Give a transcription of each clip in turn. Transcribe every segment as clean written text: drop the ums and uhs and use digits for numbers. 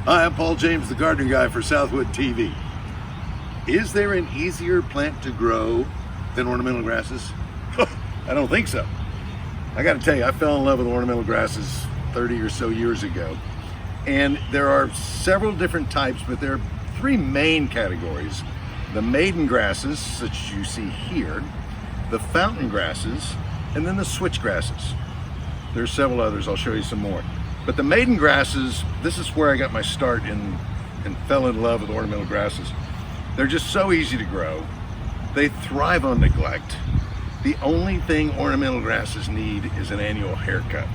Hi, I'm Paul James, the gardening guy for Southwood TV. Is there an easier plant to grow than ornamental grasses? I don't think so. I gotta tell you, I fell in love with ornamental grasses 30 or so years ago. And there are several different types, but there are three main categories. The maiden grasses, such as you see here, the fountain grasses, and then the switch grasses. There's several others, I'll show you some more. But the maiden grasses, this is where I got my start and fell in love with ornamental grasses. They're just so easy to grow. They thrive on neglect. The only thing ornamental grasses need is an annual haircut.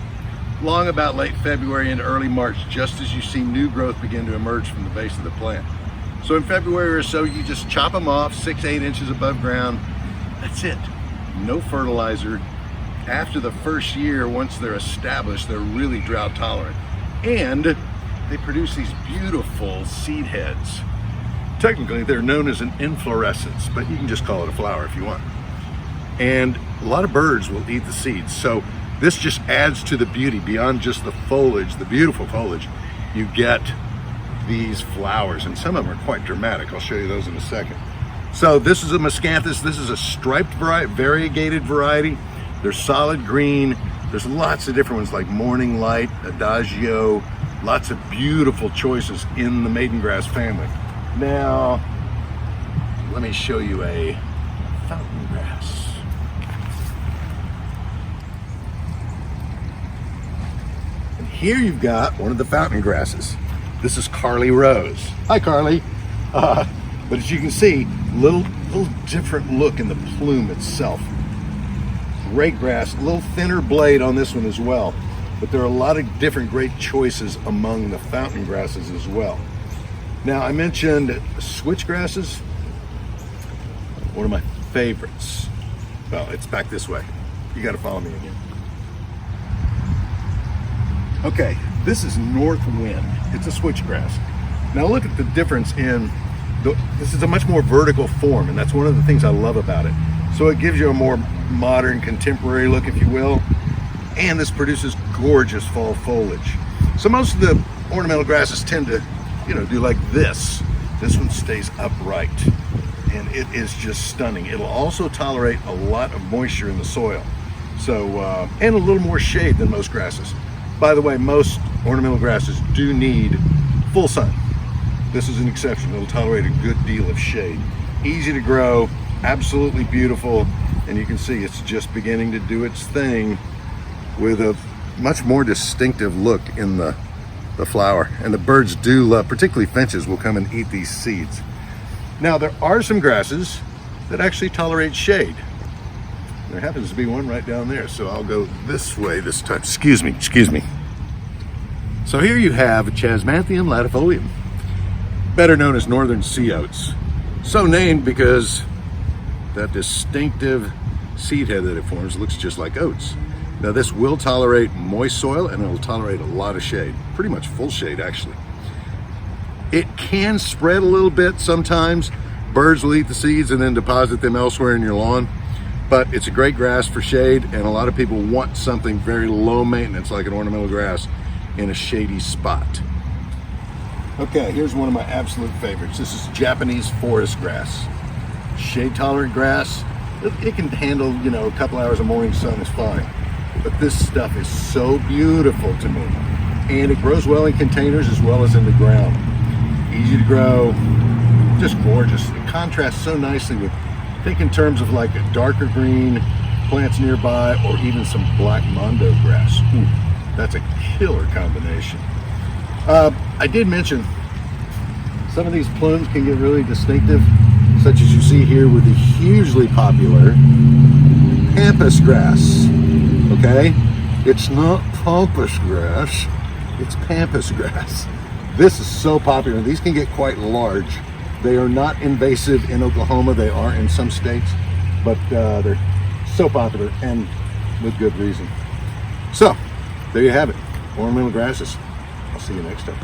Long about late February into early March, just as you see new growth begin to emerge from the base of the plant. So in February or so, you just chop them off 6-8 inches above ground. That's it. No fertilizer. After the first year, once they're established, they're really drought tolerant. And they produce these beautiful seed heads. Technically, they're known as an inflorescence, but you can just call it a flower if you want. And a lot of birds will eat the seeds. So this just adds to the beauty beyond just the foliage, the beautiful foliage. You get these flowers, and some of them are quite dramatic. I'll show you those in a second. So this is a miscanthus. This is a striped variety, variegated variety. They're solid green. There's lots of different ones like Morning Light, Adagio, lots of beautiful choices in the maiden grass family. Now, let me show you a fountain grass. And here you've got one of the fountain grasses. This is Carly Rose. Hi, Carly. But as you can see, little different look in the plume itself. Great grass, a little thinner blade on this one as well. But there are a lot of different great choices among the fountain grasses as well. Now, I mentioned switch grasses. One of my favorites. Well, it's back this way. You got to follow me again. Okay, this is North Wind. It's a switchgrass. Now look at the difference in, this is a much more vertical form, and that's one of the things I love about it. So it gives you a more modern, contemporary look, if you will, and this produces gorgeous fall foliage. So most of the ornamental grasses tend to, do like this. This one stays upright, and it is just stunning. It'll also tolerate a lot of moisture in the soil, so and a little more shade than most grasses. By the way, most ornamental grasses do need full sun. This is an exception. It'll tolerate a good deal of shade. Easy to grow, absolutely beautiful, and you can see it's just beginning to do its thing with a much more distinctive look in the flower. And the birds do love, particularly finches, will come and eat these seeds. Now, there are some grasses that actually tolerate shade. There happens to be one right down there, so I'll go this way this time. Excuse me. So here you have Chasmathium latifolium, better known as northern sea oats. So named because that distinctive seed head that it forms looks just like oats. Now this will tolerate moist soil, and it will tolerate a lot of shade, pretty much full shade actually. It can spread a little bit sometimes. Birds will eat the seeds and then deposit them elsewhere in your lawn. But it's a great grass for shade, and a lot of people want something very low maintenance like an ornamental grass in a shady spot. Okay, here's one of my absolute favorites. This is Japanese forest grass. Shade tolerant grass. It can handle, a couple hours of morning sun is fine. But this stuff is so beautiful to me. And it grows well in containers as well as in the ground. Easy to grow, just gorgeous. It contrasts so nicely with, think in terms of like a darker green plants nearby, or even some black mondo grass. Ooh, that's a killer combination. I did mention some of these plumes can get really distinctive, such as you see here with the hugely popular pampas grass. Okay, it's not pampas grass, it's pampas grass. This is so popular. These can get quite large. They are not invasive in Oklahoma. They are in some states, but they're so popular, and with good reason. So there you have it, ornamental grasses. I'll see you next time.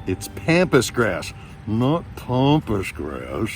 It's pampas grass, not pampas grass.